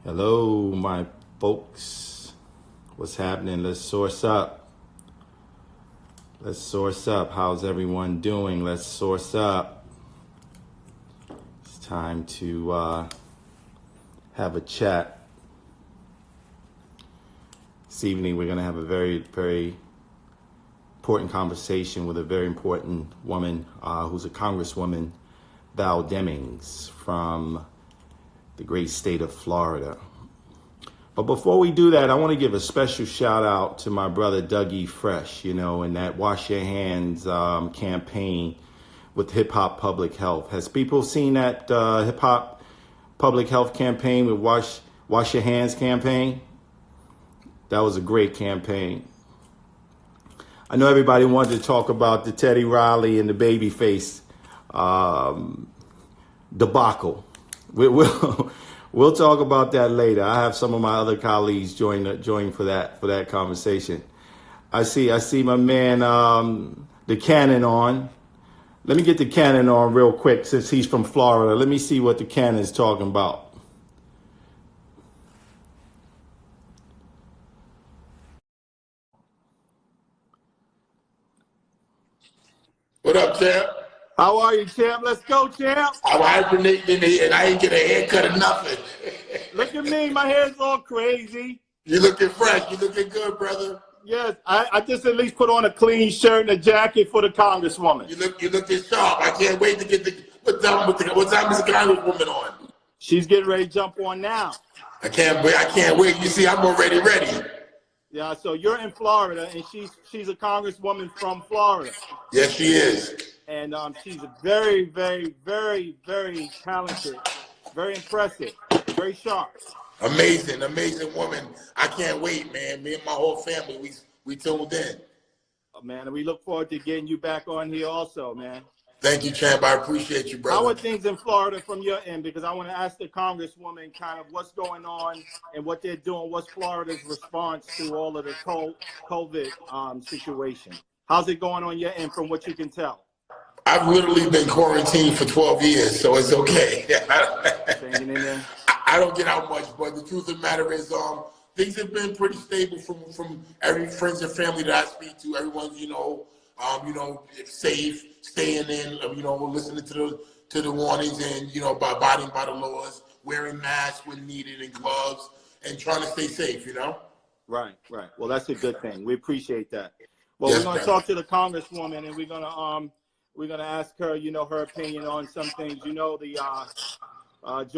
Hello, my folks. What's happening? Let's source up. Let's source up. How's everyone doing? Let's source up. It's time to have a chat. This evening, we're going to have a very, very important conversation with a very important woman who's a Congresswoman, Val Demings, from the great state of Florida. But before we do that, I want to give a special shout out to my brother Dougie Fresh, in that Wash Your Hands campaign with Hip Hop Public Health. Has people seen that Hip Hop Public Health campaign with Wash Your Hands campaign? That was a great campaign. I know everybody wanted to talk about the Teddy Riley and the Babyface debacle. We'll talk about that later. I have some of my other colleagues join for that conversation. I see my man the Cannon on. Let me get the Cannon on real quick since he's from Florida. Let me see what the Cannon's talking about. What up, champ? How are you, champ? Let's go, champ. I'm hibernating here and I ain't get a haircut or nothing. Look at me. My hair's all crazy. You looking fresh. You looking good, brother. Yes, I just at least put on a clean shirt and a jacket for the Congresswoman. You looking sharp. I can't wait to get what time is the Congresswoman on? She's getting ready to jump on now. I can't wait. You see, I'm already ready. Yeah, so you're in Florida, and she's a Congresswoman from Florida. Yes, she is. And she's a very, very, very, very talented, very impressive, very sharp. Amazing woman. I can't wait, man. Me and my whole family, we tuned in. Oh, man, and we look forward to getting you back on here also, man. Thank you, champ. I appreciate you, brother. How are things in Florida from your end? Because I want to ask the Congresswoman kind of what's going and what they're doing. What's Florida's response to all of the COVID situation? How's it going on your end from what you can tell? I've literally been quarantined for 12 years, so it's okay. I don't get out much, but the truth of the matter is, things have been pretty stable from every friends and family that I speak to. Everyone's, safe, staying in, listening to the warnings and, abiding by the laws, wearing masks when needed and gloves, and trying to stay safe, Right. Well, that's a good thing. We appreciate that. Well, yes, we're going to talk to the Congresswoman, and we're going to ask her, her opinion on some things. Joe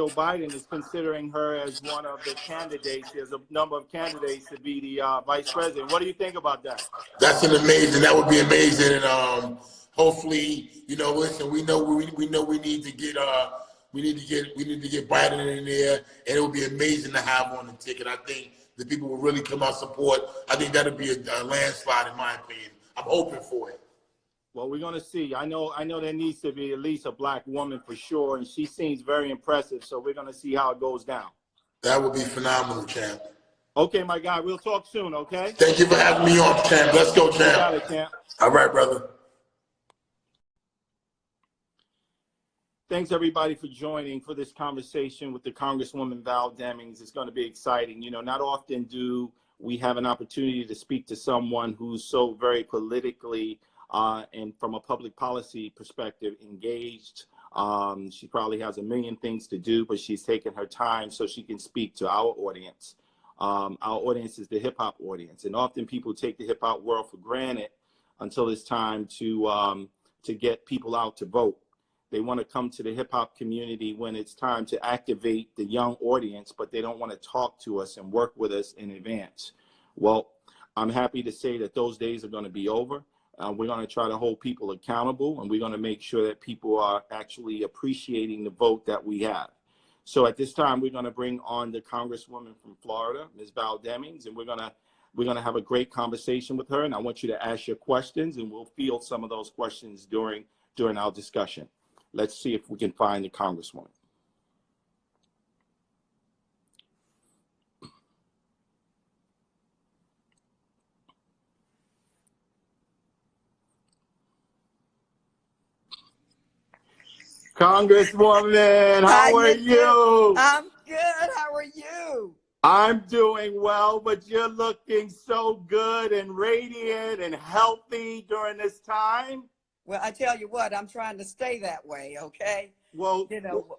Biden is considering her as one of the candidates. There's a number of candidates to be the vice president. What do you think about that? That would be amazing. And hopefully, listen, we know we need to get Biden in there, and it would be amazing to have on the ticket. I think the people will really come out support. I think that'll be a landslide in my opinion. I'm hoping for it. Well, we're going to see. I know there needs to be at least a black woman for sure, and she seems very impressive, so we're going to see how it goes down. That would be phenomenal, champ. Okay, my guy. We'll talk soon, okay? Thank you for having me on, champ. Let's go, champ. You got it, champ. All right, brother. Thanks, everybody, for joining for this conversation with the Congresswoman Val Demings. It's going to be exciting. Not often do we have an opportunity to speak to someone who's so very politically and from a public policy perspective, engaged. She probably has a million things to do, but she's taken her time so she can speak to our audience. Our audience is the hip hop audience, and often people take the hip hop world for granted until it's time to get people out to vote. They want to come to the hip hop community when it's time to activate the young audience, but they don't want to talk to us and work with us in advance. Well, I'm happy to say that those days are going to be over. We're going to try to hold people accountable, and we're going to make sure that people are actually appreciating the vote that we have. So at this time, we're going to bring on the Congresswoman from Florida, Ms. Val Demings, and we're going to have a great conversation with her. And I want you to ask your questions, and we'll field some of those questions during our discussion. Let's see if we can find the Congresswoman. Congresswoman, how are you? I'm good. How How are you? I'm doing well, but you're looking so good and radiant and healthy during this time. Well, I tell you what, I'm trying to stay that way, okay? Well, You know,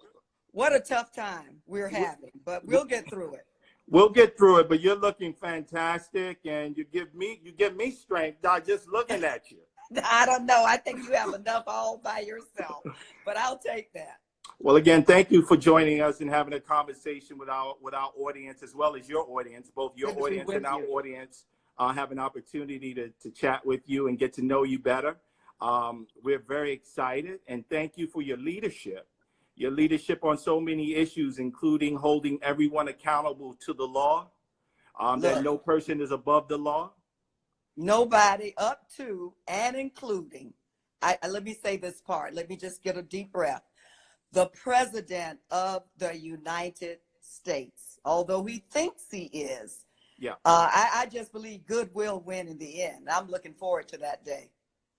what a tough time we're having, but we'll get through it. we'll get through it, but you're looking fantastic, and you give me strength just looking at you. I don't know. I think you have enough all by yourself, but I'll take that. Well, again, thank you for joining us and having a conversation with our audience as well as your audience. Both your Good to be audience with and our you. audience have an opportunity to chat with you and get to know you better. We're very excited, and thank you for your leadership. Your leadership on so many issues, including holding everyone accountable to the law, that Look, no person is above the law. nobody up to and including, let me say this part. Let me just get a deep breath. The President of the United States, although he thinks he is, Yeah. I just believe good will win in the end. I'm looking forward to that day.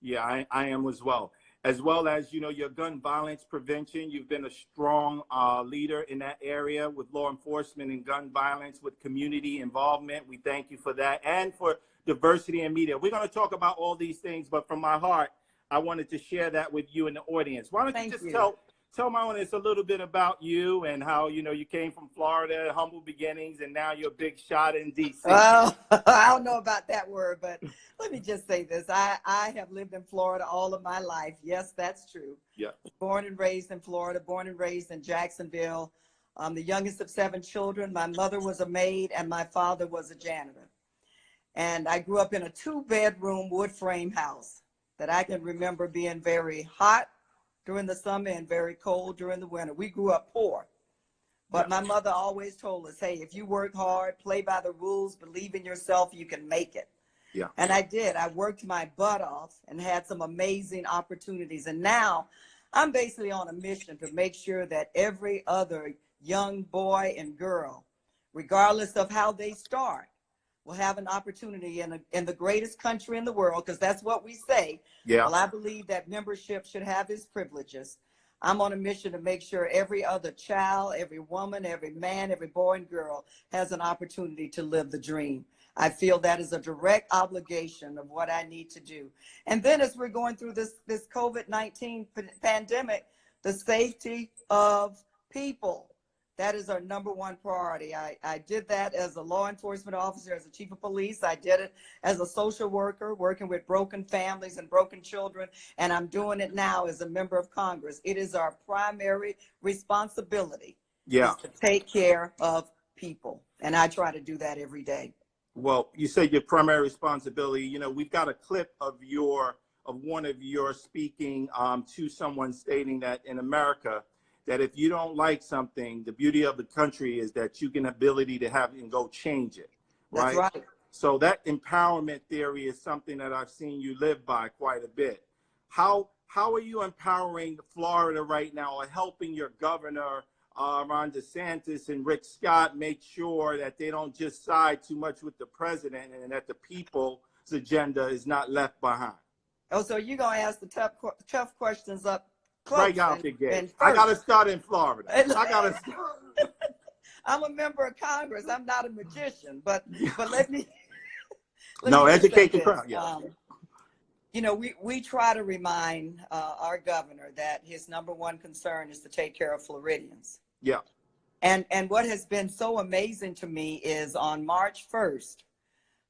Yeah, I am as well. As well as, your gun violence prevention. You've been a strong leader in that area with law enforcement and gun violence, with community involvement. We thank you for that, and for diversity in media. We're going to talk about all these things, but from my heart, I wanted to share that with you and the audience. Why don't you Thank just you. tell my audience a little bit about you and how, you came from Florida, humble beginnings, and now you're a big shot in D.C. Well, I don't know about that word, but let me just say this. I have lived in Florida all of my life. Yes, that's true. Yeah. Born and raised in Florida, born and raised in Jacksonville. I'm the youngest of 7 children. My mother was a maid and my father was a janitor. And I grew up in a 2-bedroom wood frame house that I can remember being very hot during the summer and very cold during the winter. We grew up poor. But my mother always told us, hey, if you work hard, play by the rules, believe in yourself, you can make it. Yeah. And I did. I worked my butt off and had some amazing opportunities. And now I'm basically on a mission to make sure that every other young boy and girl, regardless of how they start, will have an opportunity in the greatest country in the world, because that's what we say. Yeah. Well, I believe that membership should have its privileges. I'm on a mission to make sure every other child, every woman, every man, every boy and girl has an opportunity to live the dream. I feel that is a direct obligation of what I need to do. And then as we're going through this COVID-19 pandemic, the safety of people, that is our number one priority. I did that as a law enforcement officer, as a chief of police. I did it as a social worker, working with broken families and broken children. And I'm doing it now as a member of Congress. It is our primary responsibility, Yeah. is to take care of people. And I try to do that every day. Well, you say your primary responsibility. We've got a clip of one of your speaking to someone stating that in America, that if you don't like something, the beauty of the country is that you can ability to have and go change it. Right? That's right. So that empowerment theory is something that I've seen you live by quite a bit. How are you empowering Florida right now, or helping your governor, Ron DeSantis and Rick Scott, make sure that they don't just side too much with the president, and that the people's agenda is not left behind? Oh, so you're going to ask the tough questions up close. Right out the gate. I got to start in Florida. I'm a member of Congress. I'm not a magician, but let me educate the crowd. Yeah. We try to remind our governor that his number one concern is to take care of Floridians. Yeah. And what has been so amazing to me is on March 1st,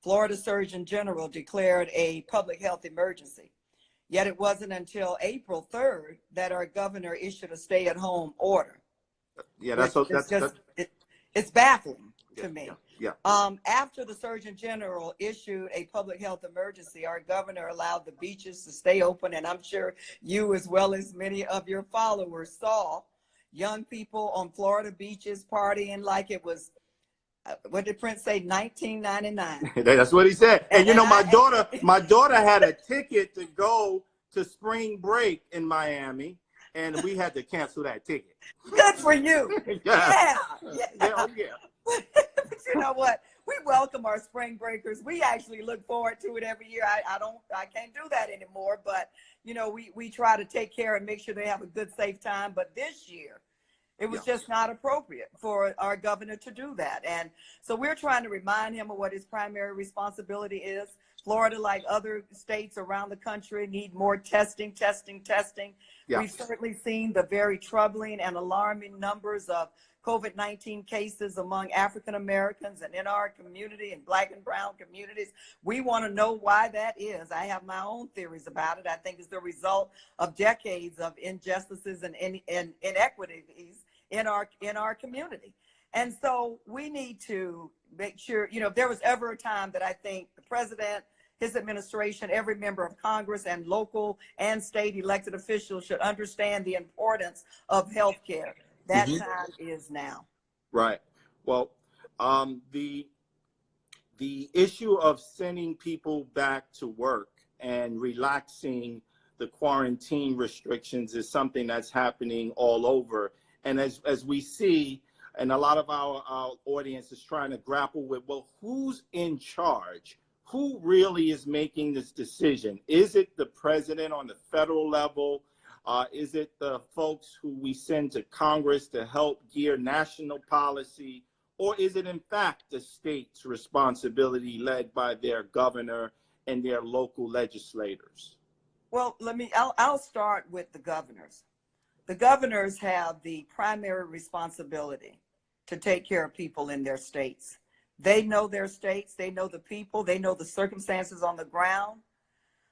Florida Surgeon General declared a public health emergency. Yet it wasn't until April 3rd that our governor issued a stay-at-home order. Yeah, it's baffling to me. Yeah. After the Surgeon General issued a public health emergency, our governor allowed the beaches to stay open, and I'm sure you, as well as many of your followers, saw young people on Florida beaches partying like it was, what did Prince say, 1999? That's what he said. And my daughter had a ticket to go to spring break in Miami, and we had to cancel that ticket. Good for you. Yeah. Yeah. But you know what? We welcome our spring breakers. We actually look forward to it every year. I can't do that anymore, but we try to take care and make sure they have a good, safe time. But this year, It was just not appropriate for our governor to do that. And so we're trying to remind him of what his primary responsibility is. Florida, like other states around the country, need more testing. Yeah. We've certainly seen the very troubling and alarming numbers of COVID-19 cases among African Americans and in our community and Black and brown communities. We want to know why that is. I have my own theories about it. I think it's the result of decades of injustices and inequities in our community. And so we need to make sure, if there was ever a time that I think the president, his administration, every member of Congress, and local and state elected officials should understand the importance of health care, that time is now. Right. Well, the issue of sending people back to work and relaxing the quarantine restrictions is something that's happening all over. And as we see, and a lot of our audience is trying to grapple with, well, who's in charge? Who really is making this decision? Is it the president on the federal level? Is it the folks who we send to Congress to help gear national policy? Or is it in fact the state's responsibility led by their governor and their local legislators? Well, I'll start with the governors. The governors have the primary responsibility to take care of people in their states. They know their states, they know the people, they know the circumstances on the ground.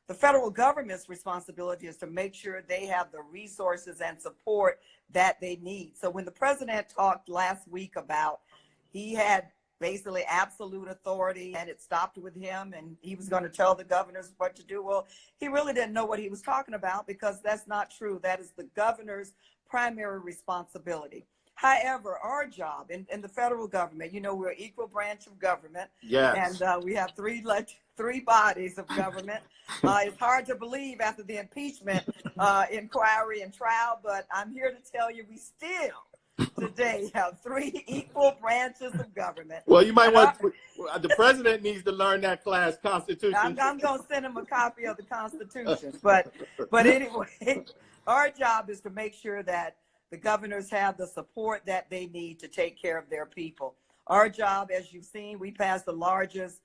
The federal government's responsibility is to make sure they have the resources and support that they need. So when the president talked last week about he had basically absolute authority and it stopped with him and he was going to tell the governors what to do, well, he really didn't know what he was talking about, because that's not true. That is the governor's primary responsibility. However, our job in the federal government, we're an equal branch of government. Yes. And we have three bodies of government. It's hard to believe after the impeachment inquiry and trial, but I'm here to tell you we still today have three equal branches of government. Well, you might the president needs to learn that class, Constitution. I'm going to send him a copy of the Constitution. But anyway, our job is to make sure that the governors have the support that they need to take care of their people. Our job, as you've seen, we passed the largest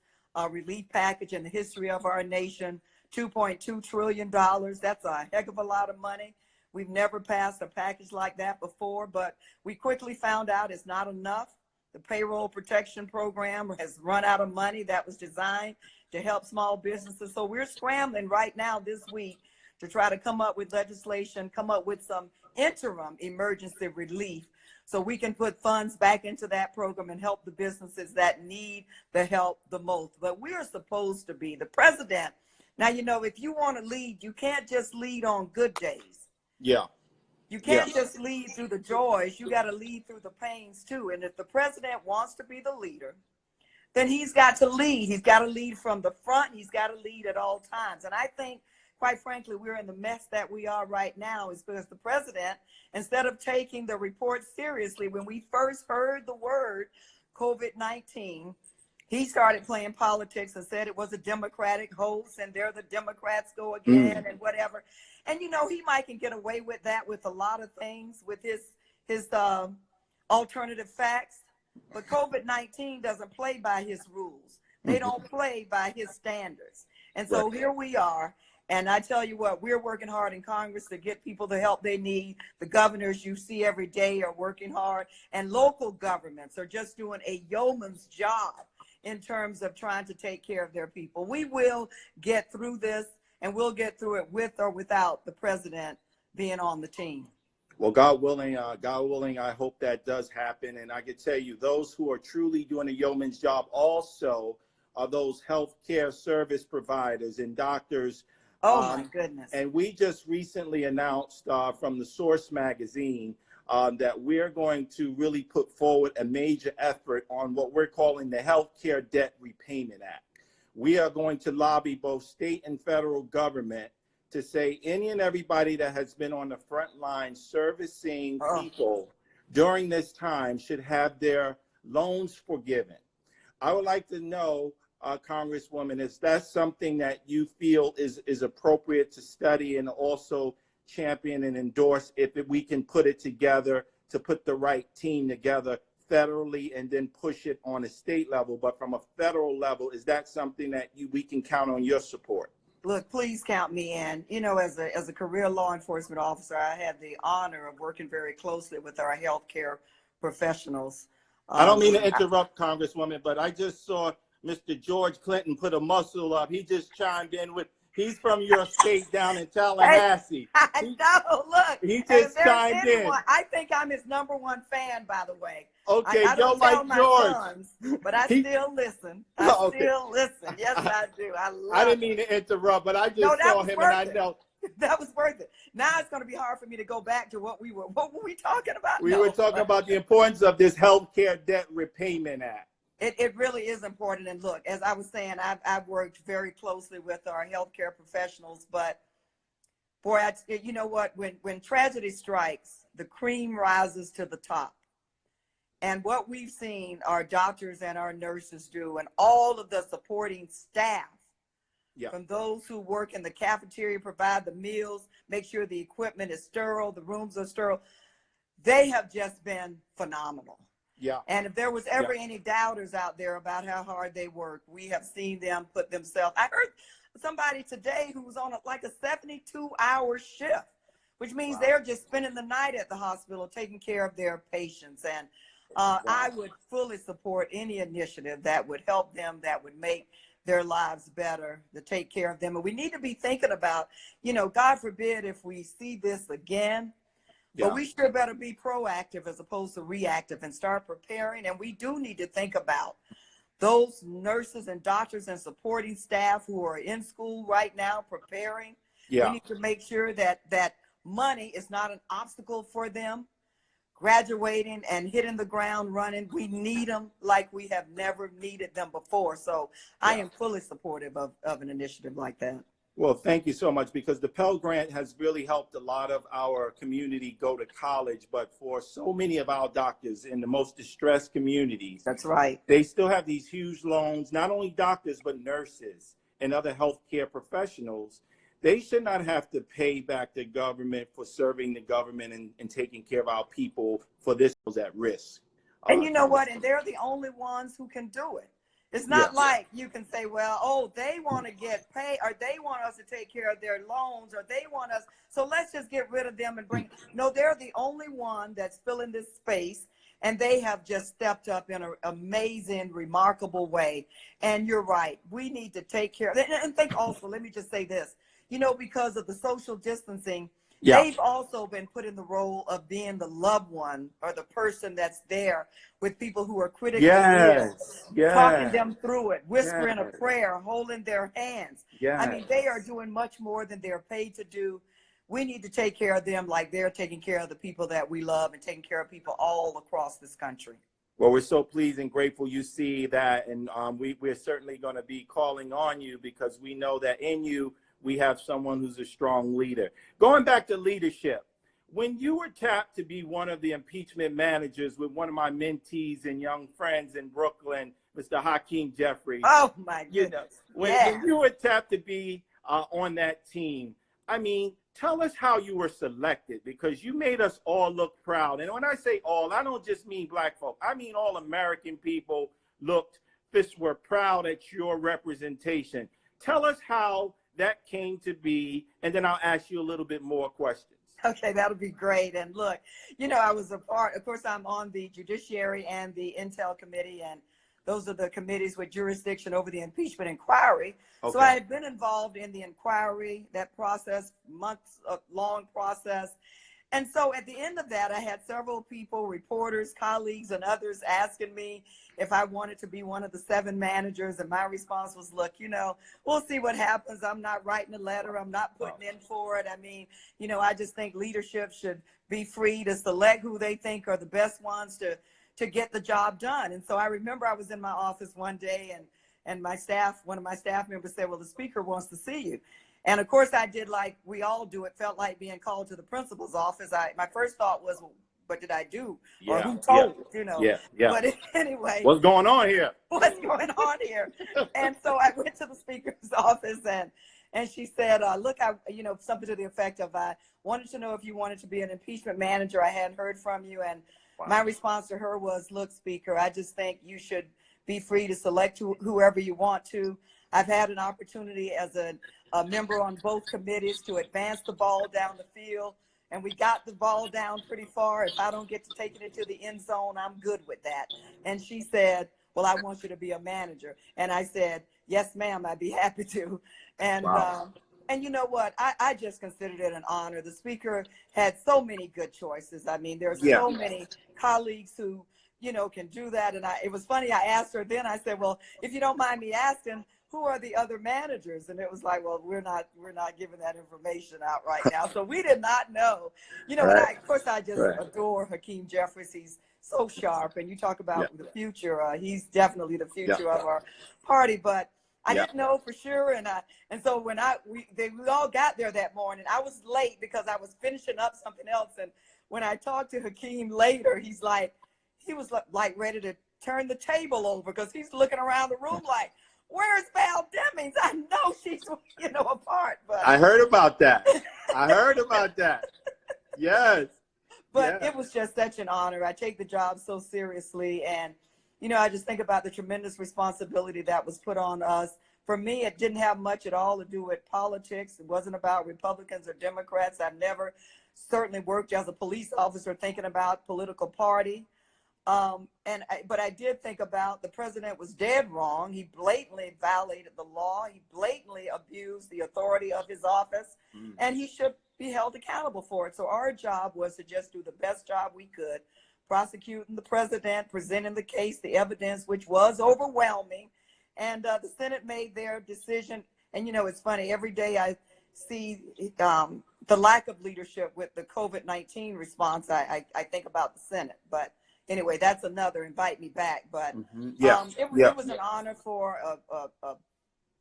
relief package in the history of our nation, $2.2 trillion. That's a heck of a lot of money. We've never passed a package like that before, but we quickly found out it's not enough. The payroll protection program has run out of money that was designed to help small businesses. So we're scrambling right now this week to try to come up with legislation, come up with some interim emergency relief so we can put funds back into that program and help the businesses that need the help the most. But we are supposed to be the president. Now, if you want to lead, you can't just lead on good days. Yeah. You can't just lead through the joys. You got to lead through the pains too. And if the president wants to be the leader, then he's got to lead. He's got to lead from the front. He's got to lead at all times. And I think, quite frankly, we're in the mess that we are right now is because the president, instead of taking the report seriously, when we first heard the word COVID-19, he started playing politics and said it was a Democratic hoax and there the Democrats go again and whatever. And, he might can get away with that with a lot of things with his alternative facts. But COVID-19 doesn't play by his rules. They don't play by his standards. And so here we are. And I tell you what, we're working hard in Congress to get people the help they need. The governors you see every day are working hard. And local governments are just doing a yeoman's job in terms of trying to take care of their people. We will get through this, and we'll get through it with or without the president being on the team. Well, God willing, I hope that does happen. And I can tell you, those who are truly doing a yeoman's job also are those healthcare service providers and doctors. Oh, my goodness. And we just recently announced from the Source magazine that we're going to really put forward a major effort on what we're calling the Healthcare Debt Repayment Act. We are going to lobby both state and federal government to say any and everybody that has been on the front line servicing people during this time should have their loans forgiven. I would like to know, Congresswoman, is that something that you feel is appropriate to study and also champion and endorse if we can put it together to put the right team together federally and then push it on a state level. But from a federal level, is that something that we can count on your support? Look, please count me in. You know, as a career law enforcement officer, I had the honor of working very closely with our healthcare professionals. I don't mean to interrupt, Congresswoman, but I just saw Mr. George Clinton put a muscle up. He just chimed in with, he's from your state down in Tallahassee. I know, look. He just chimed in. I think I'm his #1 fan, by the way. Okay, I don't tell my George. Sons, but I still listen. Still listen. Yes, I do. I didn't mean to interrupt, but I just saw him and I know. That was worth it. Now it's going to be hard for me to go back to what were we talking about? We were talking about the importance of this Healthcare Debt Repayment Act. It really is important. And look, as I was saying, I've worked very closely with our healthcare professionals, but boy, you know what, when tragedy strikes, the cream rises to the top. And what we've seen our doctors and our nurses do, and all of the supporting staff, from those who work in the cafeteria, provide the meals, make sure the equipment is sterile, the rooms are sterile, they have just been phenomenal. Yeah. And if there was ever any doubters out there about how hard they work, we have seen them put themselves. I heard somebody today who was on like a 72-hour shift, which means they're just spending the night at the hospital taking care of their patients. And I would fully support any initiative that would help them, that would make their lives better, to take care of them. And we need to be thinking about, you know, God forbid if we see this again, but we sure better be proactive as opposed to reactive and start preparing. And we do need to think about those nurses and doctors and supporting staff who are in school right now preparing. We need to make sure that money is not an obstacle for them graduating and hitting the ground running. We need them like we have never needed them before. So I am fully supportive of an initiative like that. Well, thank you so much, because the Pell Grant has really helped a lot of our community go to college. But for so many of our doctors in the most distressed communities, that's right, they still have these huge loans, not only doctors, but nurses and other healthcare professionals. They should not have to pay back the government for serving the government and taking care of our people for this was at risk. And you know what? And they're the only ones who can do it. It's not like you can say, well, oh, they want to get paid, or they want us to take care of their loans, or they want us, so let's just get rid of them and bring. No, they're the only one that's filling this space, and they have just stepped up in an amazing, remarkable way. And you're right. We need to take care of it. And think also, let me just say this. You know, because of the social distancing, they've also been put in the role of being the loved one or the person that's there with people who are critically ill, talking them through it, whispering a prayer, holding their hands. I mean, they are doing much more than they're paid to do. We need to take care of them like they're taking care of the people that we love and taking care of people all across this country. Well, we're so pleased and grateful you see that. And we're certainly going to be calling on you, because we know that in you, we have someone who's a strong leader. Going back to leadership, when you were tapped to be one of the impeachment managers with one of my mentees and young friends in Brooklyn, Mr. Hakeem Jeffries. Oh, my goodness. When you were tapped to be on that team, I mean, tell us how you were selected, because you made us all look proud. And when I say all, I don't just mean black folk. I mean all American people were proud at your representation. Tell us how that came to be, and then I'll ask you a little bit more questions. Okay, that'll be great. And look, you know, I was a part, of course, I'm on the Judiciary and the Intel Committee, and those are the committees with jurisdiction over the impeachment inquiry. So I had been involved in the inquiry, that process, months-long process. And so at the end of that, I had several people, reporters, colleagues, and others asking me if I wanted to be one of the 7 managers. And my response was, look, you know, we'll see what happens. I'm not writing a letter. I'm not putting in for it. I mean, you know, I just think leadership should be free to select who they think are the best ones to get the job done. And so I remember I was in my office one day, and my staff, one of my staff members said, well, the speaker wants to see you. And of course I did like we all do. It felt like being called to the principal's office. My first thought was, well, what did I do? Or who told you, you know? But anyway. What's going on here? What's going on here? And so I went to the speaker's office, And she said, look, something to the effect of, I wanted to know if you wanted to be an impeachment manager. I hadn't heard from you. And my response to her was, look, Speaker, I just think you should be free to select whoever you want to. I've had an opportunity as a member on both committees to advance the ball down the field, and we got the ball down pretty far. If I don't get to taking it to the end zone, I'm good with that. And she said, well, I want you to be a manager. And I said, yes, ma'am, I'd be happy to. And and you know what? I just considered it an honor. The Speaker had so many good choices. I mean, there are so many colleagues who, can do that. And it was funny. I asked her then, I said, well, if you don't mind me asking, who are the other managers? And it was like, well, we're not giving that information out right now. So we did not know, and of course I just adore Hakeem Jeffries. He's so sharp. And you talk about the future. He's definitely the future of our party, but I didn't know for sure. And so when we all got there that morning, I was late because I was finishing up something else. And when I talked to Hakeem later, he was like ready to turn the table over because he's looking around the room like, where's Val Demings? I know she's, apart. But I heard about that. Yes. But it was just such an honor. I take the job so seriously. And, I just think about the tremendous responsibility that was put on us. For me, it didn't have much at all to do with politics. It wasn't about Republicans or Democrats. I've never certainly worked as a police officer thinking about political party. But I did think about the president was dead wrong. He blatantly violated the law. He blatantly abused the authority of his office, and he should be held accountable for it. So our job was to just do the best job we could, prosecuting the president, presenting the case, the evidence, which was overwhelming. And the Senate made their decision. And, it's funny, every day I see the lack of leadership with the COVID-19 response. I think about the Senate. But anyway, that's another invite me back. But it was an honor for a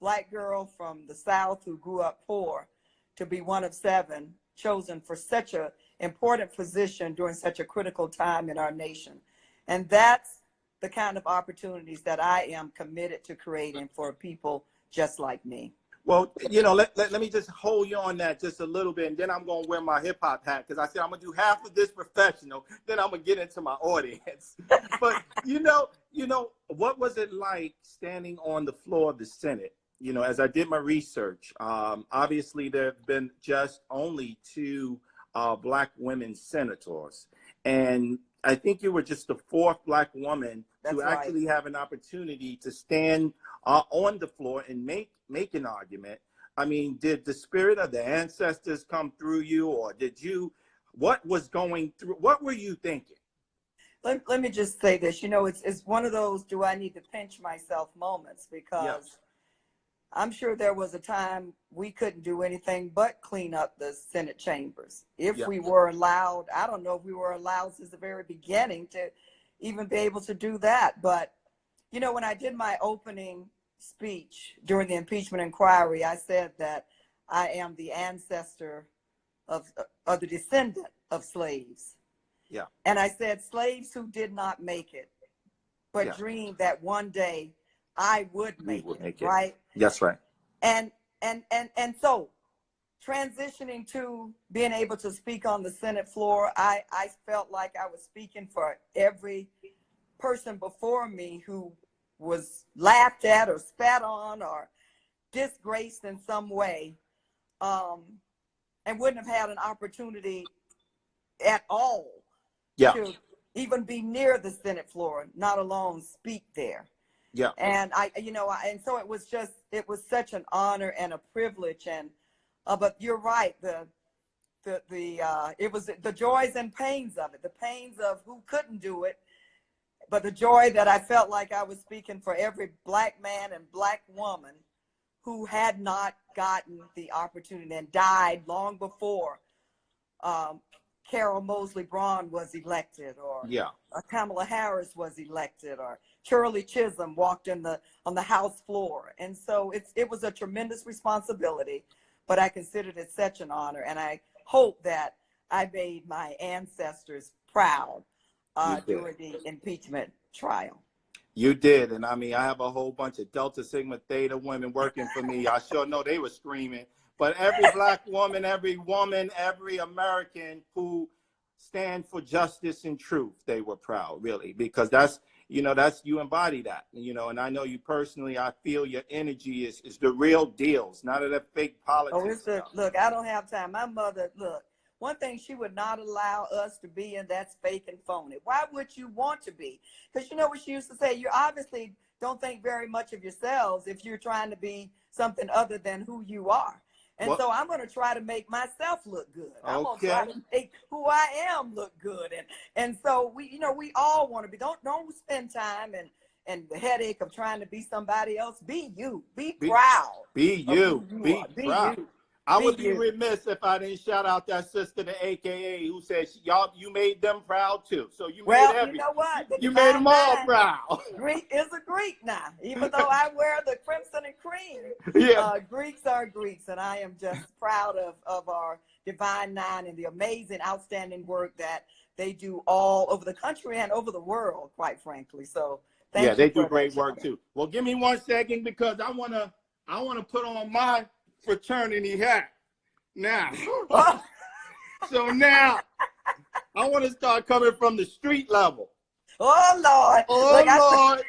Black girl from the South who grew up poor to be one of 7 chosen for such an important position during such a critical time in our nation. And that's the kind of opportunities that I am committed to creating for people just like me. Well, let me just hold you on that just a little bit, and then I'm going to wear my hip hop hat because I said I'm going to do half of this professional, then I'm going to get into my audience. But, what was it like standing on the floor of the Senate? As I did my research, obviously there have been just only 2 Black women senators. And I think you were just the 4th Black woman to actually have an opportunity to stand on the floor and make an argument. I mean, did the spirit of the ancestors come through you, or what was going through, what were you thinking? Let me just say this, it's one of those, do I need to pinch myself moments, because I'm sure there was a time we couldn't do anything but clean up the Senate chambers. If we were allowed, I don't know if we were allowed since the very beginning to even be able to do that. But, when I did my opening speech during the impeachment inquiry, I said that I am the ancestor of the descendant of slaves. Yeah. And I said slaves who did not make it, but dreamed that one day I would make it, right? That's right. And so transitioning to being able to speak on the Senate floor, I felt like I was speaking for every person before me who was laughed at or spat on or disgraced in some way, and wouldn't have had an opportunity at all to even be near the Senate floor, not alone speak there. Yeah. And and so it was such an honor and a privilege. And but you're right, it was the joys and pains of it, the pains of who couldn't do it, but the joy that I felt like I was speaking for every Black man and Black woman who had not gotten the opportunity and died long before Carol Moseley Braun was elected, or Kamala Harris was elected, or Shirley Chisholm walked on the House floor. And so it was a tremendous responsibility, but I considered it such an honor. And I hope that I made my ancestors proud during the impeachment trial. You did. And I mean, I have a whole bunch of Delta Sigma Theta women working for me. I sure know they were screaming. But every black woman, every American who stand for justice and truth, they were proud, really, because that's, you embody that, and I know you personally. I feel your energy is the real deal. It's none of that fake politics. Oh, it's the, look, I don't have time. My mother, look, one thing she would not allow us to be, and that's fake and phony. Why would you want to be? Because you know what she used to say? You obviously don't think very much of yourselves if you're trying to be something other than who you are. And so I'm going to try to make myself look good. I'm going to try to make who I am look good. And so we all want to be, don't spend time and the headache of trying to be somebody else. Be you. Be proud. Be you. Be proud. You. I would be remiss if I didn't shout out that sister, the AKA, who said, you made them proud too. So you made you know what? You made them all proud. Greek is a Greek now. Even though I wear the crimson and cream, Greeks are Greeks. And I am just proud of our Divine Nine and the amazing, outstanding work that they do all over the country and over the world, quite frankly. So thank you. Yeah, they do great work too. Well, give me 1 second because I wanna put on my fraternity hat now. So now I want to start coming from the street level. Oh Lord. Lord.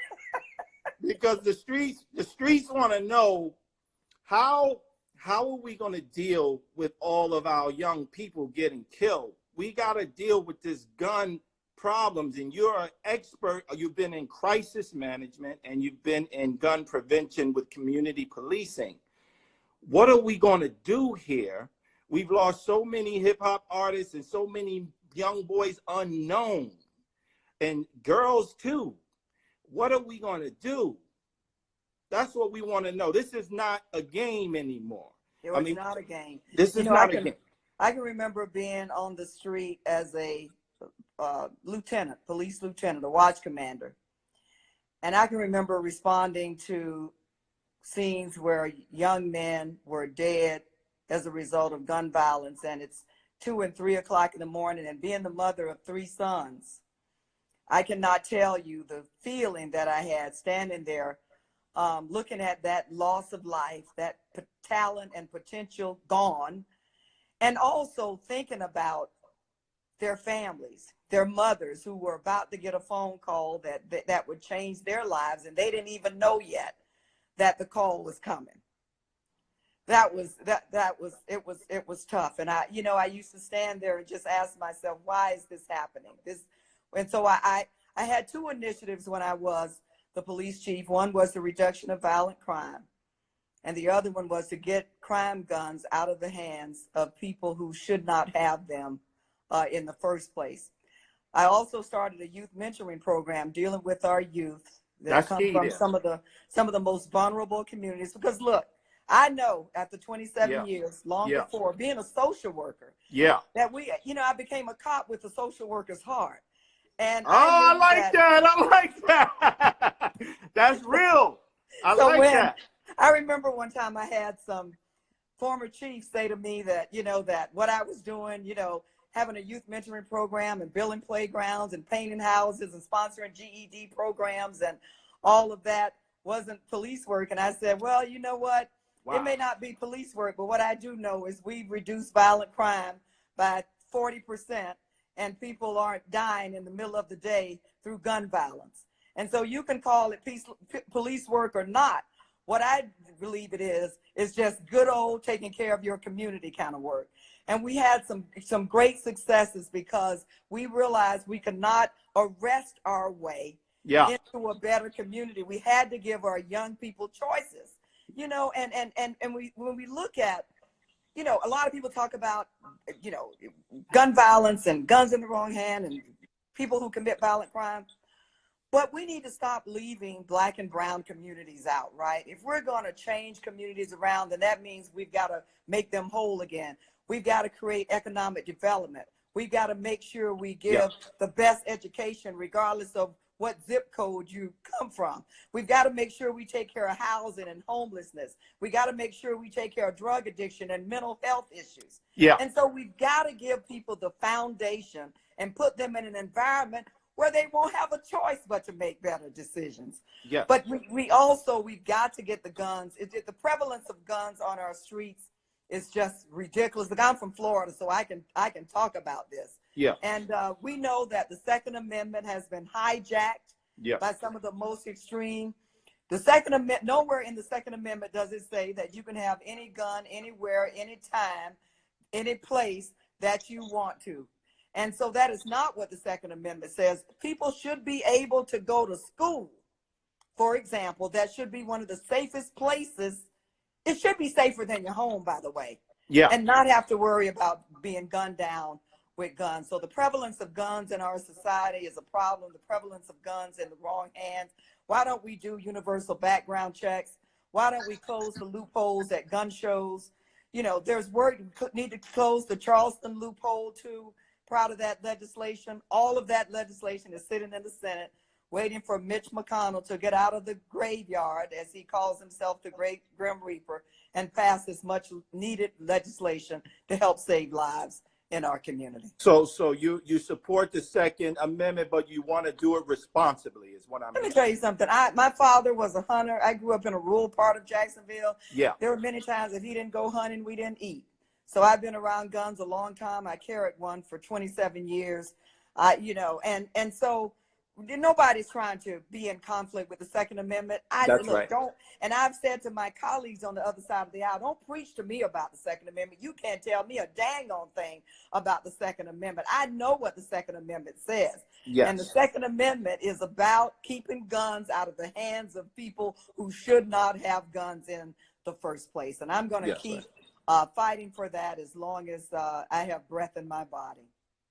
Because the streets want to know how are we going to deal with all of our young people getting killed? We got to deal with this gun problems, and you're an expert. You've been in crisis management and you've been in gun prevention with community policing. What are we going to do here? We've lost so many hip hop artists and so many young boys unknown, and girls too. What are we going to do? That's what we want to know. This is not a game anymore. It's not a game. This is not a game. I can remember being on the street as a police lieutenant, a watch commander. And I can remember responding to scenes where young men were dead as a result of gun violence, and it's 2 and 3 o'clock in the morning, and being the mother of 3 sons, I cannot tell you the feeling that I had standing there, looking at that loss of life, that talent and potential gone, and also thinking about their families, their mothers who were about to get a phone call that would change their lives, and they didn't even know yet that the call was coming. It was tough. And I used to stand there and just ask myself, why is this happening? And so I had 2 initiatives when I was the police chief. One was the reduction of violent crime, and the other one was to get crime guns out of the hands of people who should not have them in the first place. I also started a youth mentoring program dealing with our youth that come from some of the most vulnerable communities. Because look, I know after 27 years, long before being a social worker, that I became a cop with a social worker's heart. And I like that. That's real. I like that. I remember one time I had some former chiefs say to me that, that what I was doing, having a youth mentoring program and building playgrounds and painting houses and sponsoring GED programs and all of that wasn't police work. And I said, well, you know what? Wow. It may not be police work, but what I do know is we've reduced violent crime by 40%, and people aren't dying in the middle of the day through gun violence. And so you can call it police work or not. What I believe it is just good old taking care of your community kind of work. And we had some great successes because we realized we could not arrest our way into a better community. We had to give our young people choices, and when we look at, a lot of people talk about, gun violence and guns in the wrong hand and people who commit violent crime. But we need to stop leaving Black and brown communities out, right? If we're going to change communities around, then that means we've got to make them whole again. We've got to create economic development. We've got to make sure we give the best education, regardless of what zip code you come from. We've got to make sure we take care of housing and homelessness. We got to make sure we take care of drug addiction and mental health issues. And so we've got to give people the foundation and put them in an environment where they won't have a choice but to make better decisions. Yes. But we've got to get the guns. The prevalence of guns on our streets is just ridiculous. Look, I'm from Florida, so I can talk about this. Yeah. And we know that the Second Amendment has been hijacked by some of the most extreme. The Second Amendment, nowhere in the Second Amendment does it say that you can have any gun anywhere, anytime, any place that you want to. And so that is not what the Second Amendment says. People should be able to go to school, for example. That should be one of the safest places. It should be safer than your home, by the way. Yeah. And not have to worry about being gunned down with guns. So the prevalence of guns in our society is a problem. The prevalence of guns in the wrong hands. Why don't we do universal background checks? Why don't we close the loopholes at gun shows? You know, there's work, need to close the Charleston loophole too. Proud of that legislation. All of that legislation is sitting in the Senate, waiting for Mitch McConnell to get out of the graveyard, as he calls himself, the great Grim Reaper, and pass this much needed legislation to help save lives in our community. So you support the Second Amendment, but you want to do it responsibly, is what I'm. Let me tell you something. My father was a hunter. I grew up in a rural part of Jacksonville. Yeah. There were many times if he didn't go hunting, we didn't eat. So I've been around guns a long time. I carried one for 27 years. You know, and so nobody's trying to be in conflict with the Second Amendment. That's right. Don't. And I've said to my colleagues on the other side of the aisle, don't preach to me about the Second Amendment. You can't tell me a dang on thing about the Second Amendment. I know what the Second Amendment says. Yes. And the Second Amendment is about keeping guns out of the hands of people who should not have guns in the first place. And I'm going to keep fighting for that as long as I have breath in my body.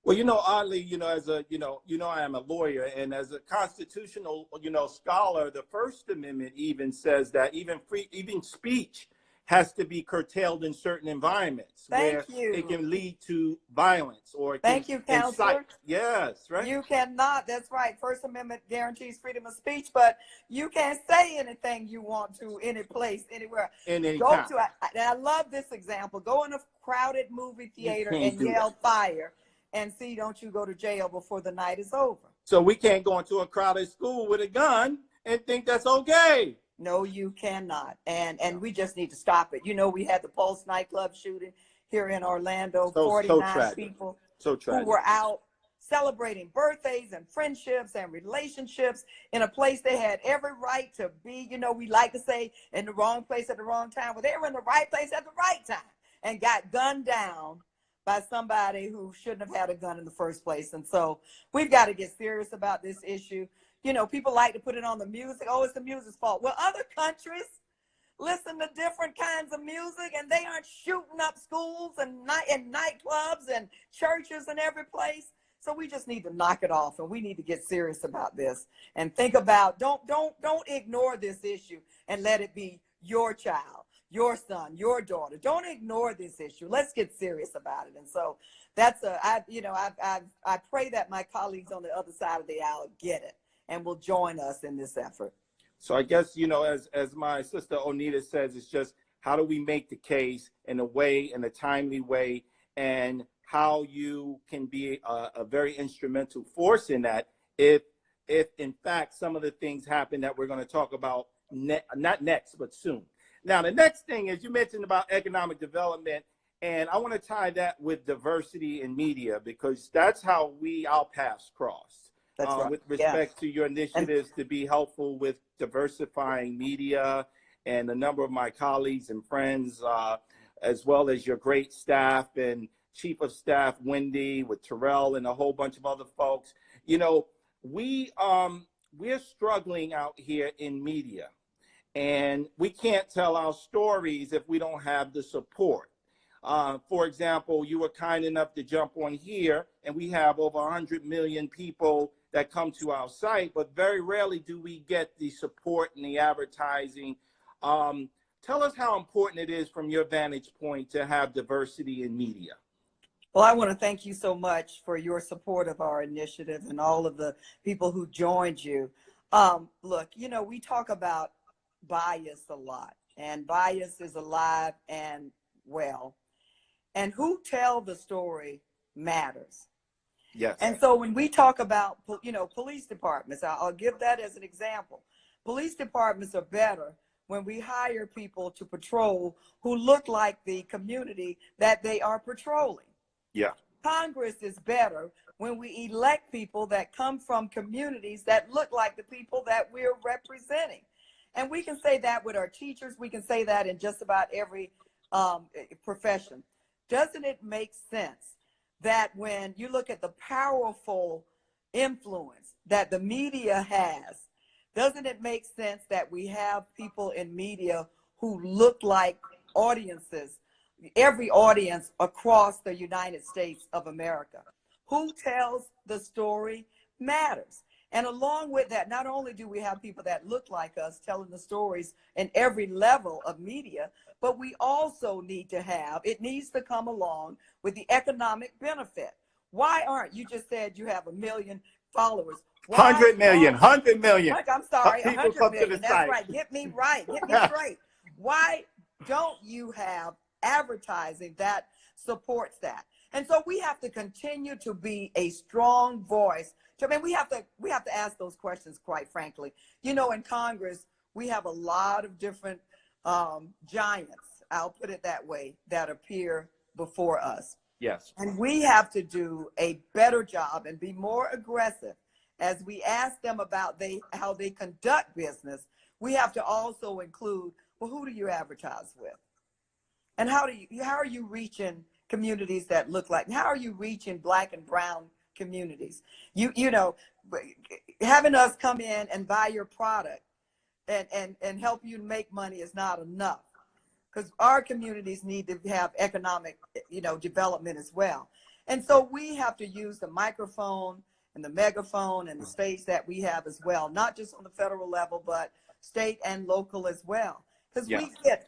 Well, you know, oddly, you know, as a, I am a lawyer, and as a constitutional, scholar, the First Amendment even says that even speech has to be curtailed in certain environments where it can lead to violence or it can Counselor. Yes, right. You cannot. That's right. First Amendment guarantees freedom of speech, but you can't say anything you want to any place, anywhere. In any Go time. and I love this example. Go in a crowded movie theater and yell fire, and see, don't you go to jail before the night is over. So we can't go into a crowded school with a gun and think that's okay. No, you cannot. And we just need to stop it. You know, we had the Pulse nightclub shooting here in Orlando, 49 people who were out celebrating birthdays and friendships and relationships in a place they had every right to be. You know, we like to say in the wrong place at the wrong time. Well, they were in the right place at the right time and got gunned down by somebody who shouldn't have had a gun in the first place. And so we've got to get serious about this issue. You know, people like to put it on the music. Oh, it's the music's fault. Well, other countries listen to different kinds of music, and they aren't shooting up schools and nightclubs and churches and every place. So we just need to knock it off, and we need to get serious about this and think about, don't ignore this issue and let it be your child, your son, your daughter. Don't ignore this issue. Let's get serious about it. And so that's I pray that my colleagues on the other side of the aisle get it and will join us in this effort. So I guess, as my sister Onita says, it's just how do we make the case in a timely way, and how you can be a very instrumental force in that if in fact some of the things happen that we're going to talk about, not next, but soon. Now, the next thing is, you mentioned about economic development, and I want to tie that with diversity in media, because that's how our paths crossed. That's right. With respect to your initiatives to be helpful with diversifying media, and a number of my colleagues and friends, as well as your great staff and Chief of Staff Wendy with Terrell and a whole bunch of other folks. You know, we're struggling out here in media, and we can't tell our stories if we don't have the support. For example, you were kind enough to jump on here, and we have over 100 million people that come to our site, but very rarely do we get the support and the advertising. Tell us how important it is from your vantage point to have diversity in media. Well, I want to thank you so much for your support of our initiative and all of the people who joined you. Look, we talk about bias a lot, and bias is alive and well. And who tell the story matters. Yes. And so when we talk about, police departments, I'll give that as an example. Police departments are better when we hire people to patrol who look like the community that they are patrolling. Yeah. Congress is better when we elect people that come from communities that look like the people that we're representing. And we can say that with our teachers. We can say that in just about every profession. Doesn't it make sense that when you look at the powerful influence that the media has, doesn't it make sense that we have people in media who look like audiences, every audience across the United States of America? Who tells the story matters. And along with that, not only do we have people that look like us telling the stories in every level of media, but we also need to have, it needs to come along with the economic benefit. Why aren't, you just said you have 1 million followers. 100 million, 100 million. I'm sorry, People 100 come to million. the That's site. right. Get me right. Get me straight. Why don't you have advertising that supports that? And so we have to continue to be a strong voice. I mean, we have to ask those questions, quite frankly. You know, in Congress, we have a lot of different giants, I'll put it that way, that appear before us. Yes. And we have to do a better job and be more aggressive as we ask them about how they conduct business. We have to also include, well, who do you advertise with? And how are you reaching communities that look like, how are you reaching Black and brown communities? You know, having us come in and buy your product and help you make money is not enough, because our communities need to have economic, development as well. And so we have to use the microphone and the megaphone and the stage that we have as well, not just on the federal level, but state and local as well. Because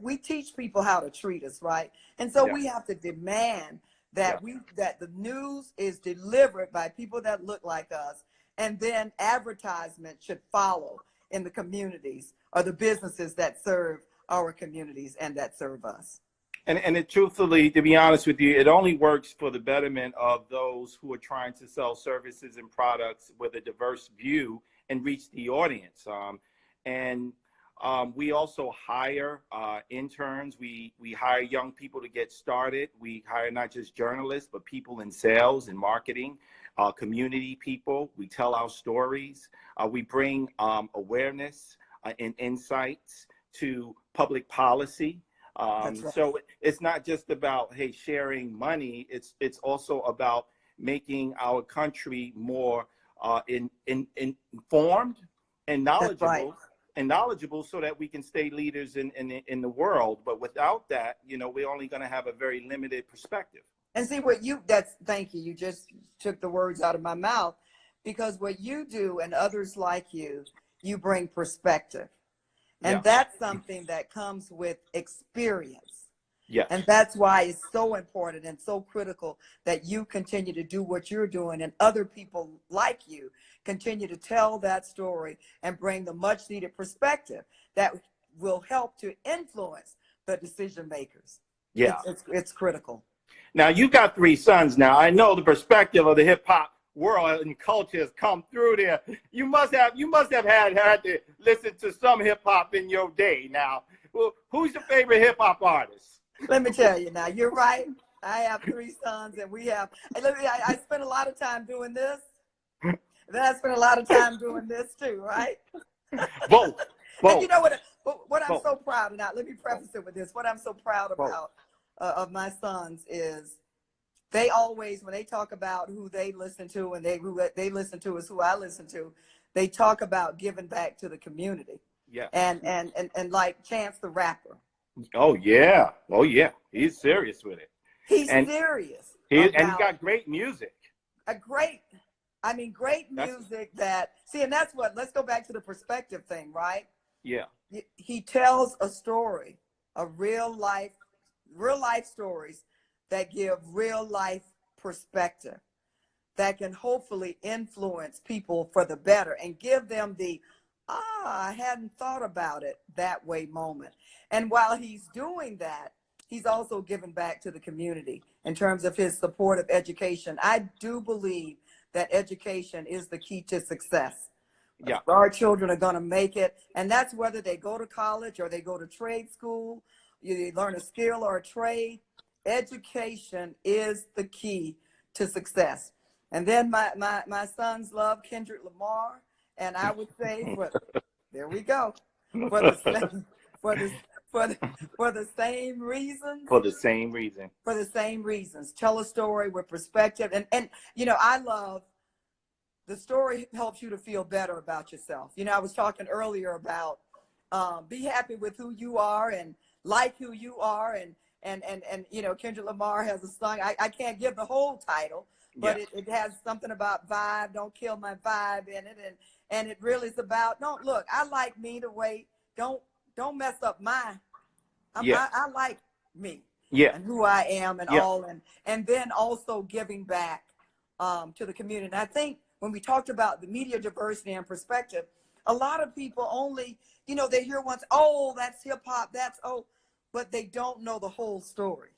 we teach people how to treat us, right? And so we have to demand that that the news is delivered by people that look like us, and then advertisement should follow in the communities or the businesses that serve our communities and that serve us. And it, truthfully, to be honest with you, it only works for the betterment of those who are trying to sell services and products with a diverse view and reach the audience. We also hire interns. We hire young people to get started. We hire not just journalists, but people in sales and marketing, community people. We tell our stories. We bring awareness and insights to public policy. Right. So it's not just about, hey, sharing money. It's also about making our country more informed and knowledgeable. Right. And knowledgeable, so that we can stay leaders in the world. But without that, we're only going to have a very limited perspective. And see thank you. You just took the words out of my mouth, because what you do and others like you bring perspective. And that's something that comes with experience. Yes. And that's why it's so important and so critical that you continue to do what you're doing, and other people like you continue to tell that story and bring the much needed perspective that will help to influence the decision makers. Yeah. It's critical. Now, you got 3 sons now. I know the perspective of the hip hop world and culture has come through there. You must have had to listen to some hip hop in your day. Now, well, who's your favorite hip hop artist? Let me tell you now, you're right. I have 3 sons, and I spent a lot of time doing this. Then I spent a lot of time doing this too, right? Both. And you know what I'm so proud of now, let me preface it with this. What I'm so proud about of my sons is they always, when they talk about who they listen to and who they listen to is who I listen to, they talk about giving back to the community. Yeah. And like Chance the Rapper. Oh yeah. He's serious with it. He's serious. And he got great music. Great Music and that's let's go back to the perspective thing, right? Yeah. He tells a story, real life stories that give real life perspective, that can hopefully influence people for the better and give them the, I hadn't thought about it that way moment. And while he's doing that, he's also giving back to the community in terms of his support of education. I do believe that education is the key to success. Yeah. Our children are going to make it, and that's whether they go to college or they go to trade school, you learn a skill or a trade. Education is the key to success. And then my sons love Kendrick Lamar, and I would say, there we go, for the same, for the for the for the same reasons. For the same reason. For the same reasons. Tell a story with perspective, and you know, I love. The story helps you to feel better about yourself. You know, I was talking earlier about be happy with who you are and like who you are. And you know, Kendrick Lamar has a song. I can't give the whole title, but Yeah. it has something about vibe. Don't kill my vibe in it. And it really is about, don't look, I like me the way, don't mess up my, I like me and who I am and all. And then also giving back to the community. And I think, when we talked about the media diversity and perspective, a lot of people only, you know, they hear once, oh, that's hip hop, but they don't know the whole story.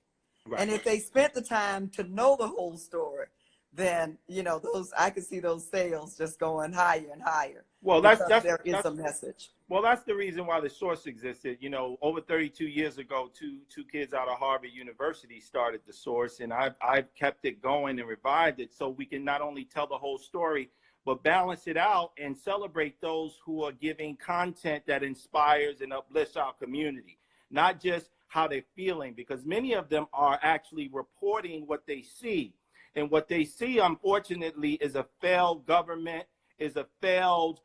Right. And if they spent the time to know the whole story, then, you know, I could see those sales just going higher and higher. Well, there is a message. Well, that's the reason why the source existed. You know, over 32 years ago, two kids out of Harvard University started the source, and I've kept it going and revived it so we can not only tell the whole story, but balance it out and celebrate those who are giving content that inspires and uplifts our community, not just how they're feeling, because many of them are actually reporting what they see. And what they see, unfortunately, is a failed government, is a failed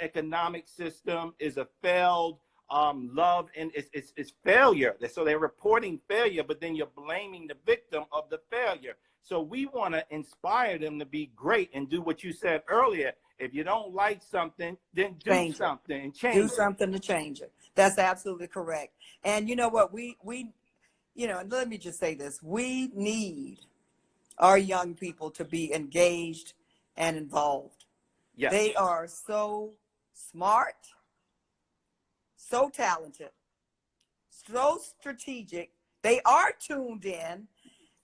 economic system, is a failed love, and it's failure. So they're reporting failure, but then you're blaming the victim of the failure. So we want to inspire them to be great and do what you said earlier. If you don't like something, then do something and change it. Do something to change it. That's absolutely correct. And you know what, we you know, and let me just say this, we need our young people to be engaged and involved. Yes. They are so smart, so talented, so strategic. They are tuned in.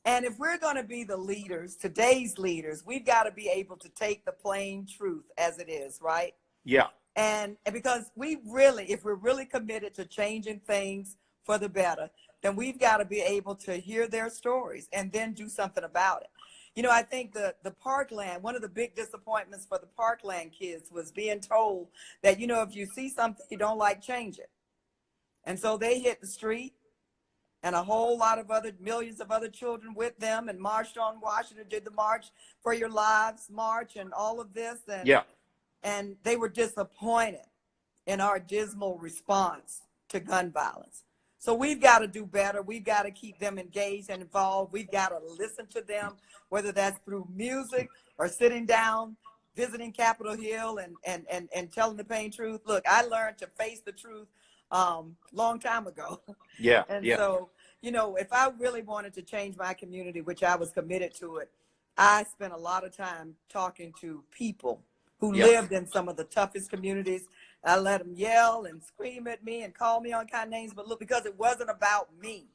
And if we're going to be the leaders, today's leaders, we've got to be able to take the plain truth as it is, right? Yeah. And because if we're really committed to changing things for the better, then we've got to be able to hear their stories and then do something about it. You know, I think the Parkland, one of the big disappointments for the Parkland kids was being told that, you know, if you see something you don't like, change it. And so they hit the street, and a whole lot of millions of other children with them, and marched on Washington, did the March for Your Lives march and all of this. And they were disappointed in our dismal response to gun violence. So we've got to do better. We've got to keep them engaged and involved. We've got to listen to them, whether that's through music or sitting down, visiting Capitol Hill and telling the plain truth. Look, I learned to face the truth long time ago. Yeah. And so, you know, if I really wanted to change my community, which I was committed to it, I spent a lot of time talking to people who lived in some of the toughest communities. I let them yell and scream at me and call me all kind of names, but look, because it wasn't about me.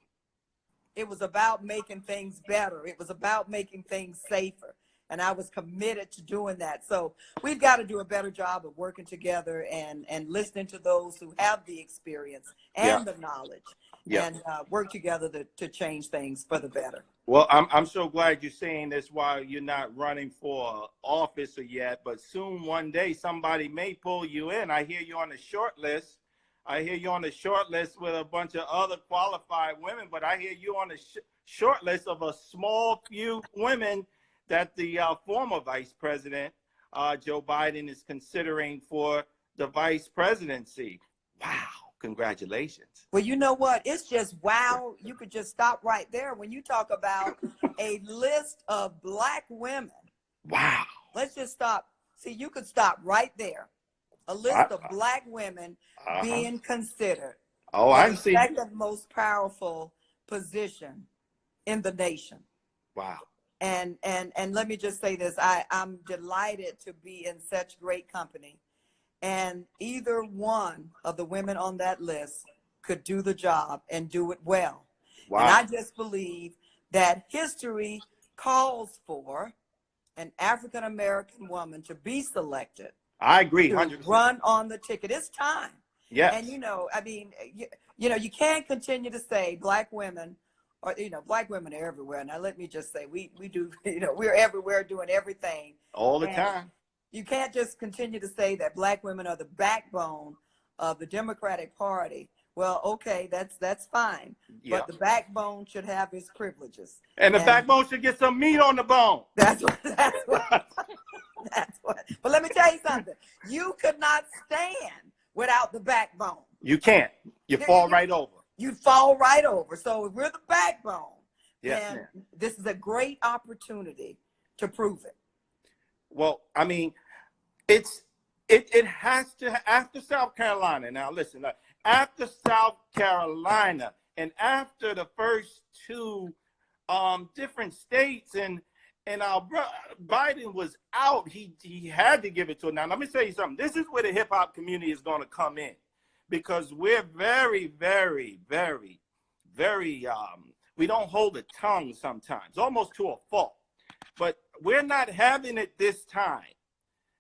It was about making things better. It was about making things safer. And I was committed to doing that. So we've got to do a better job of working together and listening to those who have the experience and the knowledge and work together to change things for the better. Well, I'm so glad you're saying this while you're not running for office yet, but soon one day somebody may pull you in. I hear you on the short list. I hear you on the short list with a bunch of other qualified women, but I hear you on the short list of a small few women that the former Vice President, Joe Biden, is considering for the vice presidency. Wow. Congratulations. Well, you know what? It's just wow. You could just stop right there when you talk about a list of Black women. Wow. Let's just stop. See, you could stop right there. A list of Black women being considered. Oh, I see. The second most powerful position in the nation. Wow. And let me just say this. I'm delighted to be in such great company. And either one of the women on that list could do the job and do it well. Wow. And I just believe that history calls for an African-American woman to be selected I agree, to 100%. run on the ticket. It's time. Yes. And, I mean, you can't continue to say black women, or, black women are everywhere. Now, let me just say, we do, we're everywhere doing everything. All the And time. you can't just continue to say that black women are the backbone of the Democratic Party. Well, okay, that's fine. Yeah. But the backbone should have its privileges. And the backbone should get some meat on the bone. That's what. But let me tell you something. You could not stand without the backbone. You can't. You fall right over. You fall right over. So if we're the backbone, Yes, then ma'am. this is a great opportunity to prove it. Well, I mean, it has to, after South Carolina. Now, listen, after South Carolina and after the first two different states and our Biden was out, he had to give it to her. Now, let me tell you something. This is where the hip hop community is going to come in, because we're very, very, very, very, we don't hold a tongue sometimes, almost to a fault. But we're not having it this time.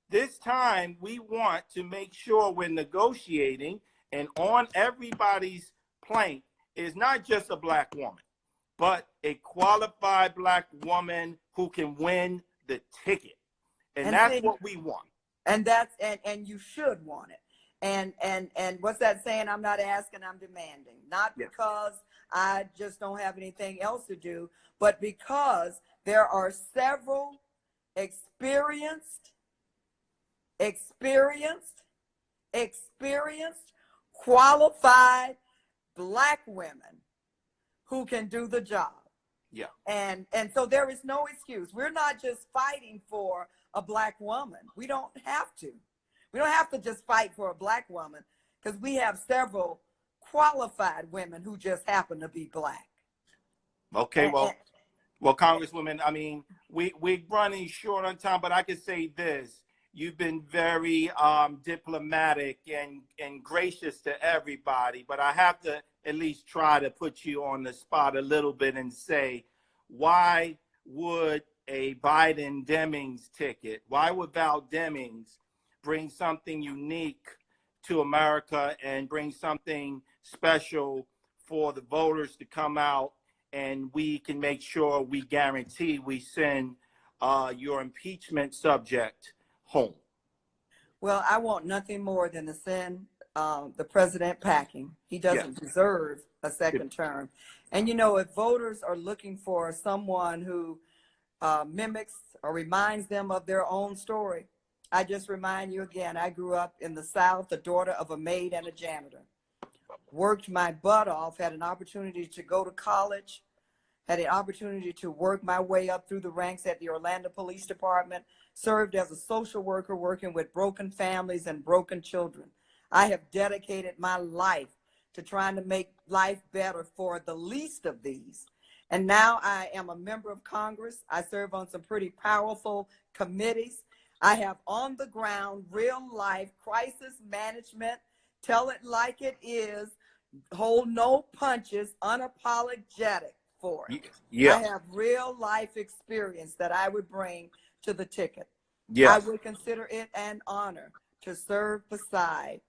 This time, we want to make sure we're negotiating, and on everybody's plank is not just a black woman, but a qualified black woman who can win the ticket. And that's what we want. And and you should want it. And what's that saying? I'm not asking, I'm demanding. Not because I just don't have anything else to do, but because there are several experienced, qualified black women who can do the job. Yeah. And so there is no excuse. We're not just fighting for a black woman. We don't have to. We don't have to just fight for a black woman, because we have several qualified women who just happen to be black. Okay, well, Congresswoman, I mean, we're running short on time, but I can say this. You've been very diplomatic and gracious to everybody, but I have to at least try to put you on the spot a little bit and say, why would a Biden Demings ticket, why would Val Demings bring something unique to America and bring something special for the voters to come out, and we can make sure we guarantee we send your impeachment subject home? Well, I want nothing more than to send the president packing. He doesn't deserve a second term. And, if voters are looking for someone who mimics or reminds them of their own story, I just remind you again, I grew up in the South, the daughter of a maid and a janitor. Worked my butt off, had an opportunity to go to college, had an opportunity to work my way up through the ranks at the Orlando Police Department, served as a social worker working with broken families and broken children. I have dedicated my life to trying to make life better for the least of these. And now I am a member of Congress. I serve on some pretty powerful committees. I have on the ground, real life crisis management, tell it like it is, hold no punches, unapologetic for it. Yeah. I have real life experience that I would bring to the ticket. Yes. I would consider it an honor to serve beside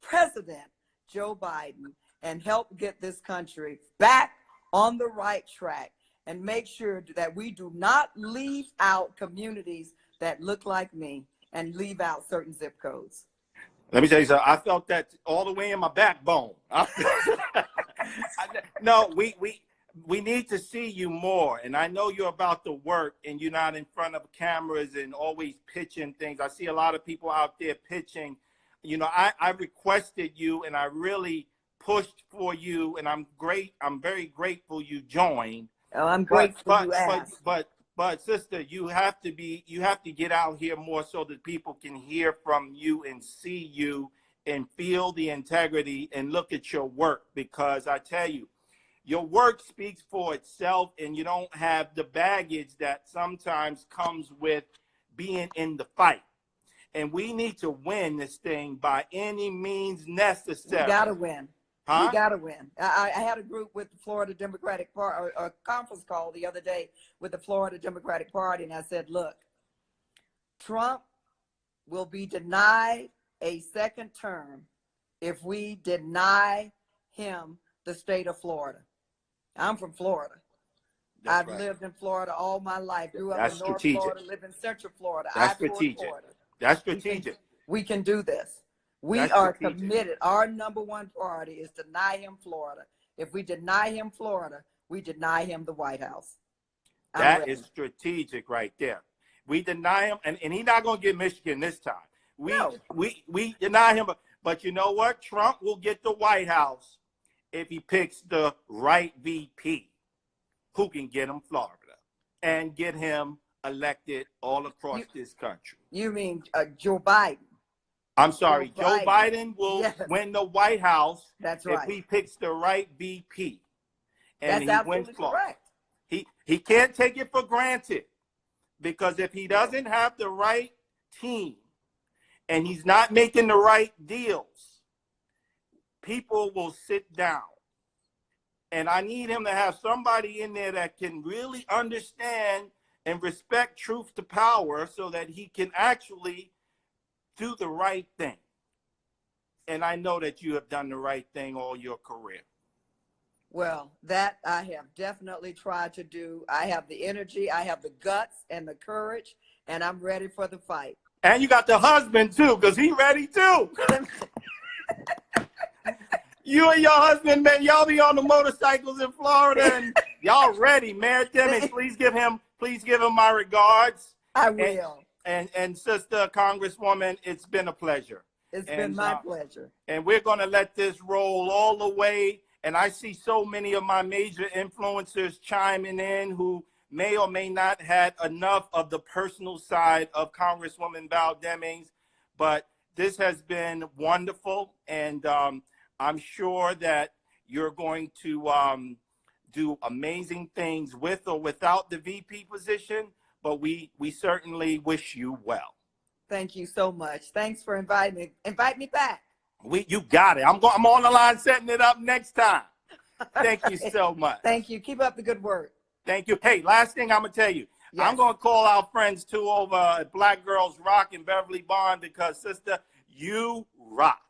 President Joe Biden and help get this country back on the right track and make sure that we do not leave out communities that look like me and leave out certain zip codes. Let me tell you something. I felt that all the way in my backbone. No, we need to see you more. And I know you're about to work and you're not in front of cameras and always pitching things. I see a lot of people out there pitching. I requested you and I really pushed for you, and I'm very grateful you joined. Oh, I'm grateful you asked. But sister, you have to get out here more so that people can hear from you and see you and feel the integrity and look at your work, because I tell you, your work speaks for itself, and you don't have the baggage that sometimes comes with being in the fight. And we need to win this thing by any means necessary. We gotta win. Huh? We gotta win. I had a group with the Florida Democratic Party, a conference call the other day with the Florida Democratic Party, and I said, look, Trump will be denied a second term if we deny him the state of Florida. I'm from Florida. That's I've right. lived in Florida all my life. Grew up That's in North strategic. Florida, live in Central Florida. That's I-4 strategic. Florida. That's strategic. We can do this. We That's are strategic. committed. Our number one priority is deny him Florida. If we deny him Florida, we deny him the White House. That is strategic right there. We deny him, and he's not going to get Michigan this time. We deny him, but you know what? Trump will get the White House if he picks the right VP who can get him Florida and get him elected all across this country. You mean Joe Biden? I'm sorry, Joe Biden will win the White House. That's right. If he picks the right VP and That's he wins absolutely Florida. correct. He can't take it for granted, because if he doesn't have the right team and he's not making the right deals, people will sit down. And I need him to have somebody in there that can really understand and respect truth to power so that he can actually do the right thing. And I know that you have done the right thing all your career. Well, that I have definitely tried to do. I have the energy, I have the guts and the courage, and I'm ready for the fight. And you got the husband too, because he's ready too. You and your husband, man, y'all be on the motorcycles in Florida, and y'all ready. Mayor Demings, please give him my regards. I will. And Sister Congresswoman, it's been a pleasure. It's been my pleasure. And we're going to let this roll all the way. And I see so many of my major influencers chiming in who may or may not had enough of the personal side of Congresswoman Val Demings. But this has been wonderful. And I'm sure that you're going to do amazing things with or without the VP position. But we certainly wish you well. Thank you so much. Thanks for inviting me. Invite me back. You got it. I'm on the line setting it up next time. Thank you so much. Thank you. Keep up the good work. Thank you. Hey, last thing I'm going to tell you. Yes. I'm going to call our friends too over at Black Girls Rock in Beverly Bond, because, sister, you rock.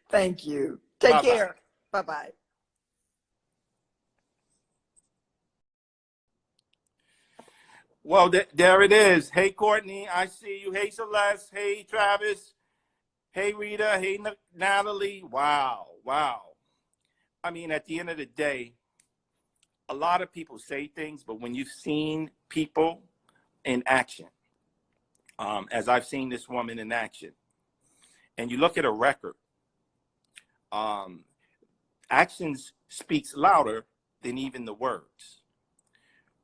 Thank you. Take care. Bye-bye. Well, there it is. Hey, Courtney, I see you. Hey, Celeste. Hey, Travis. Hey, Rita. Hey, Natalie. Wow. I mean, at the end of the day, a lot of people say things, but when you've seen people in action, as I've seen this woman in action, and you look at her record, actions speaks louder than even the words.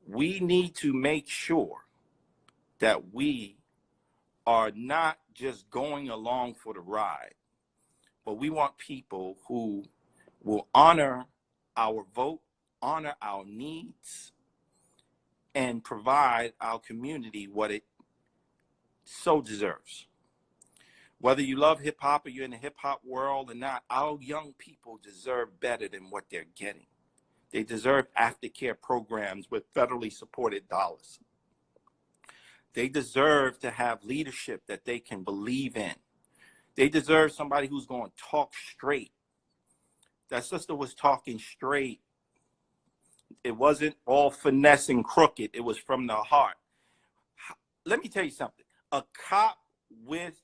We need to make sure that we are not just going along for the ride, but we want people who will honor our vote, honor our needs, and provide our community what it so deserves. Whether you love hip hop or you're in the hip hop world or not, our young people deserve better than what they're getting. They deserve aftercare programs with federally supported dollars. They deserve to have leadership that they can believe in. They deserve somebody who's going to talk straight. That sister was talking straight. It wasn't all finesse and crooked. It was from the heart. Let me tell you something. A cop with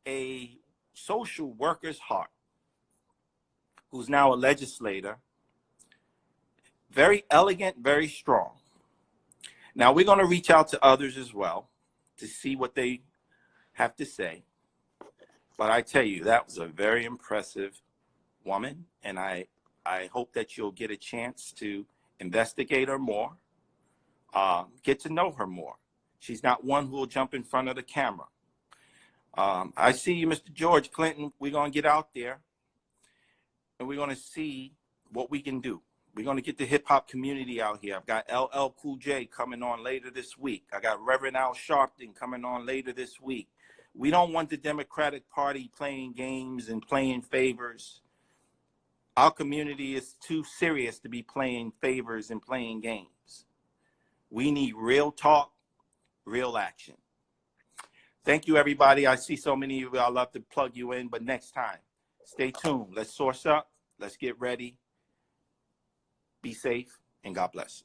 a social worker's heart, who's now a legislator, very elegant, very strong. Now, we're going to reach out to others as well to see what they have to say. But I tell you, that was a very impressive woman, and I hope that you'll get a chance to investigate her more, get to know her more. She's not one who will jump in front of the camera. I see you, Mr. George Clinton. We're going to get out there, and we're going to see what we can do. We're going to get the hip-hop community out here. I've got LL Cool J coming on later this week. I got Reverend Al Sharpton coming on later this week. We don't want the Democratic Party playing games and playing favors. Our community is too serious to be playing favors and playing games. We need real talk, real action. Thank you, everybody. I see so many of you. I'd love to plug you in, but next time, stay tuned. Let's source up. Let's get ready. Be safe, and God bless.